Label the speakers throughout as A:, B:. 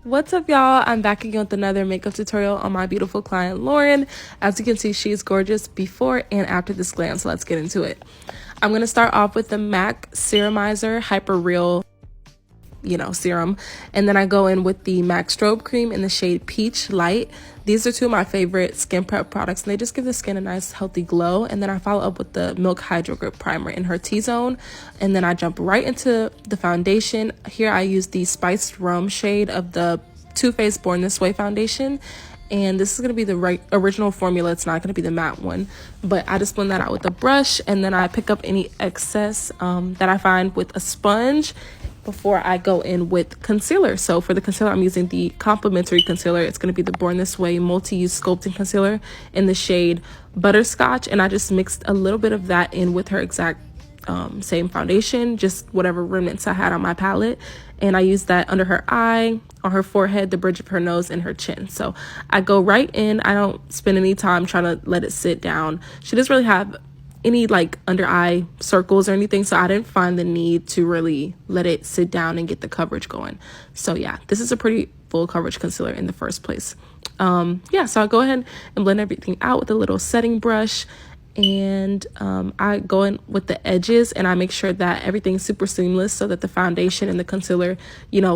A: What's up, y'all? I'm back again with another makeup tutorial on my beautiful client Lauren. As you can see, she's gorgeous before and after this glam, so let's get into it. I'm going to start off with the MAC Serumizer Hyper Real serum, and then I go in with the MAC Strobe Cream in the shade Peach Light. These are two of my favorite skin prep products, and they just give the skin a nice healthy glow. And then I follow up with the Milk Hydro Grip Primer in her T-Zone, and then I jump right into the foundation. Here I use the Spiced Rum shade of the Too Faced Born This Way foundation, and this is going to be the original formula. It's not going to be the matte one, but I just blend that out with a brush, and then I pick up any excess that I find with a sponge before I go in with concealer. So for the concealer, I'm using the complimentary concealer. It's going to be the Born This Way multi-use sculpting concealer in the shade Butterscotch, and I just mixed a little bit of that in with her exact same foundation, just whatever remnants I had on my palette, and I use that under her eye, on her forehead, the bridge of her nose, and her chin. So I go right in. I don't spend any time trying to let it sit down. She doesn't really have any like under eye circles or anything, so I didn't find the need to really let it sit down and get the coverage going. So yeah, this is a pretty full coverage concealer in the first place. So I'll go ahead and blend everything out with a little setting brush, and I go in with the edges, and I make sure that everything's super seamless so that the foundation and the concealer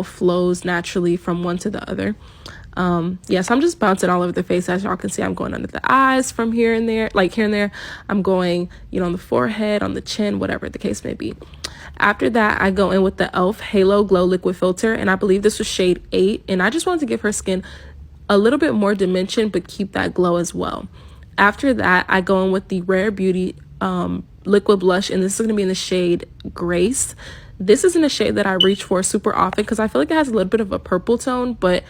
A: flows naturally from one to the other. So I'm just bouncing all over the face. As y'all can see, I'm going under the eyes from here and there, like here and there. I'm going, on the forehead, on the chin, whatever the case may be. After that, I go in with the e.l.f. Halo Glow Liquid Filter, and I believe this was shade 8, and I just wanted to give her skin a little bit more dimension, but keep that glow as well. After that, I go in with the Rare Beauty liquid blush, and this is going to be in the shade Grace. This isn't a shade that I reach for super often because I feel like it has a little bit of a purple tone, but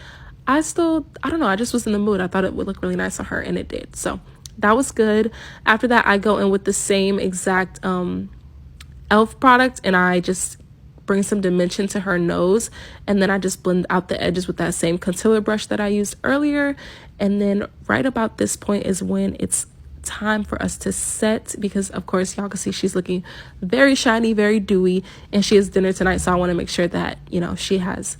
A: I don't know, I just was in the mood. I thought it would look really nice on her, and it did. So that was good. After that, I go in with the same exact e.l.f. product, and I just bring some dimension to her nose, and then I just blend out the edges with that same concealer brush that I used earlier. And then right about this point is when it's time for us to set, because of course y'all can see she's looking very shiny, very dewy, and she has dinner tonight, so I want to make sure that she has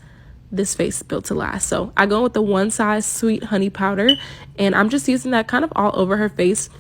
A: this face built to last. So I go with the One Size Sweet Honey powder, and I'm just using that kind of all over her face.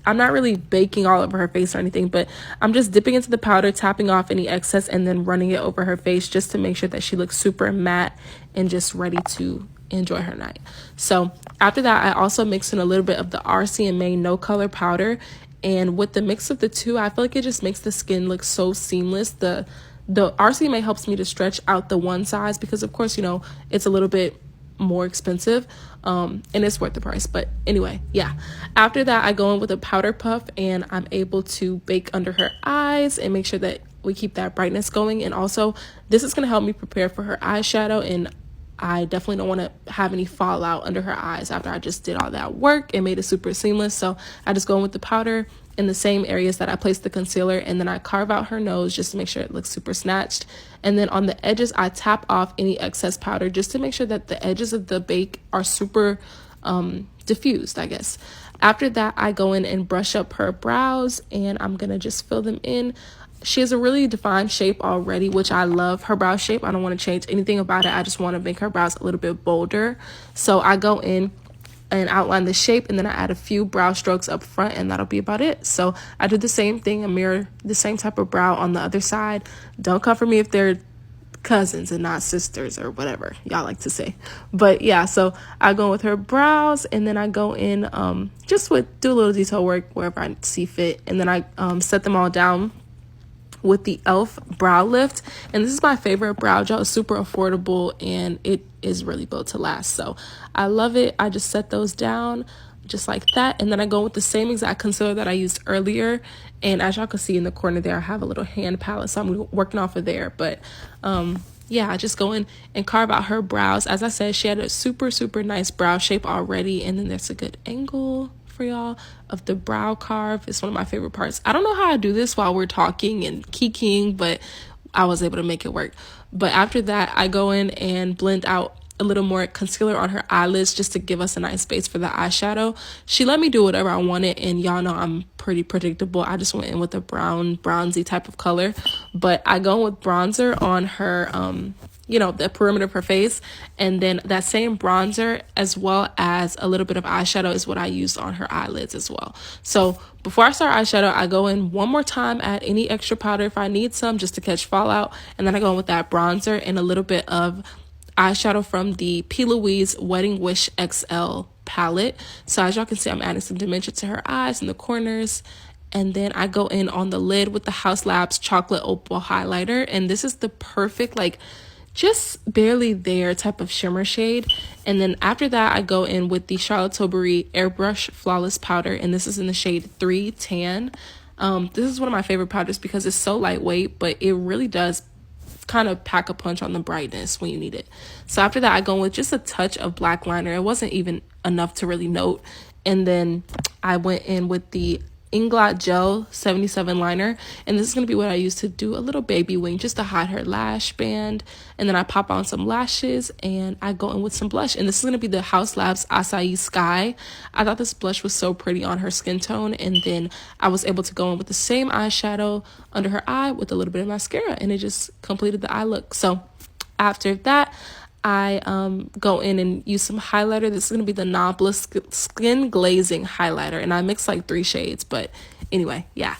A: I'm not really baking all over her face or anything, but I'm just dipping into the powder, tapping off any excess, and then running it over her face just to make sure that she looks super matte and just ready to enjoy her night. So after that, I also mix in a little bit of the RCMA No Color powder, and with the mix of the two, I feel like it just makes the skin look so seamless. The RCMA helps me to stretch out the one size because, of course, it's a little bit more expensive, and it's worth the price. But anyway, yeah. After that, I go in with a powder puff, and I'm able to bake under her eyes and make sure that we keep that brightness going. And also, this is going to help me prepare for her eyeshadow, and I definitely don't want to have any fallout under her eyes after I just did all that work and made it super seamless. So I just go in with the powder in the same areas that I placed the concealer, and then I carve out her nose just to make sure it looks super snatched. And then on the edges, I tap off any excess powder just to make sure that the edges of the bake are super diffused, I guess. After that, I go in and brush up her brows, and I'm gonna just fill them in. She has a really defined shape already, which I love her brow shape. I don't want to change anything about it. I just want to make her brows a little bit bolder. So I go in and outline the shape, and then I add a few brow strokes up front, and that'll be about it. So I do the same thing and mirror the same type of brow on the other side. Don't come for me if they're cousins and not sisters or whatever y'all like to say. But yeah, so I go with her brows, and then I go in do a little detail work wherever I see fit, and then I set them all down with the e.l.f. brow lift. And this is my favorite brow gel. It's super affordable, and it is really built to last, so I love it. I just set those down just like that, and then I go with the same exact concealer that I used earlier. And as y'all can see in the corner there, I have a little hand palette, so I'm working off of there. But I just go in and carve out her brows. As I said, she had a super nice brow shape already, and then there's a good angle for y'all of the brow carve. It's one of my favorite parts. I don't know how I do this while we're talking and kikiing, but I was able to make it work. But after that, I go in and blend out a little more concealer on her eyelids just to give us a nice base for the eyeshadow. She let me do whatever I wanted, and y'all know I'm pretty predictable. I just went in with a brown, bronzy type of color. But I go with bronzer on her you know, the perimeter of her face. And then that same bronzer as well as a little bit of eyeshadow is what I used on her eyelids as well. So before I start eyeshadow, I go in one more time, add any extra powder if I need some just to catch fallout. And then I go in with that bronzer and a little bit of eyeshadow from the P. Louise Wedding Wish XL palette. So as y'all can see, I'm adding some dimension to her eyes in the corners. And then I go in on the lid with the Haus Labs Chocolate Opal Highlighter. And this is the perfect, like, just barely there type of shimmer shade. And then after that, I go in with the Charlotte Tilbury Airbrush Flawless Powder. And this is in the shade 3 Tan. This is one of my favorite powders because it's so lightweight, but it really does kind of pack a punch on the brightness when you need it. So after that, I go in with just a touch of black liner. It wasn't even enough to really note. And then I went in with the Inglot Gel 77 liner, and this is going to be what I use to do a little baby wing just to hide her lash band. And then I pop on some lashes and I go in with some blush, and this is going to be the Haus Labs Acai Sky. I thought this blush was so pretty on her skin tone, and then I was able to go in with the same eyeshadow under her eye with a little bit of mascara, and it just completed the eye look. So after that, I go in and use some highlighter. This is going to be the Nobla Skin Glazing Highlighter. And I mixed like 3 shades. But anyway, yeah.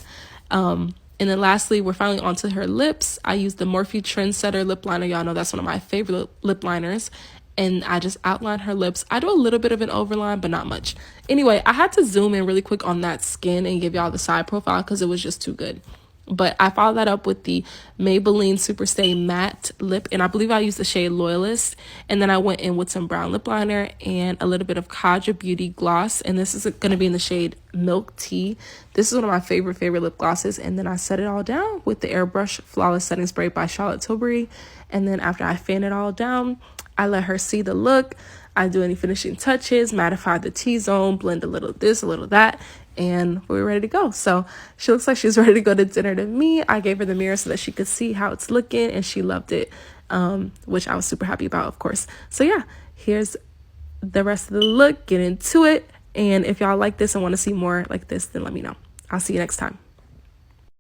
A: And then lastly, we're finally onto her lips. I use the Morphe Trendsetter lip liner. Y'all know that's one of my favorite lip liners. And I just outline her lips. I do a little bit of an overline, but not much. Anyway, I had to zoom in really quick on that skin and give y'all the side profile because it was just too good. But I followed that up with the Maybelline Superstay Matte Lip, and I believe I used the shade Loyalist. And then I went in with some brown lip liner and a little bit of Kaja Beauty Gloss, and this is going to be in the shade Milk Tea. This is one of my favorite lip glosses. And then I set it all down with the Airbrush Flawless Setting Spray by Charlotte Tilbury. And then after I fan it all down, I let her see the look. I do any finishing touches, mattify the T-zone, blend a little this, a little that, and we're ready to go. So she looks like she's ready to go to dinner to me. I gave her the mirror so that she could see how it's looking, and she loved it, which I was super happy about, of course. So yeah, here's the rest of the look. Get into it. And if y'all like this and want to see more like this, then let me know. I'll see you next time.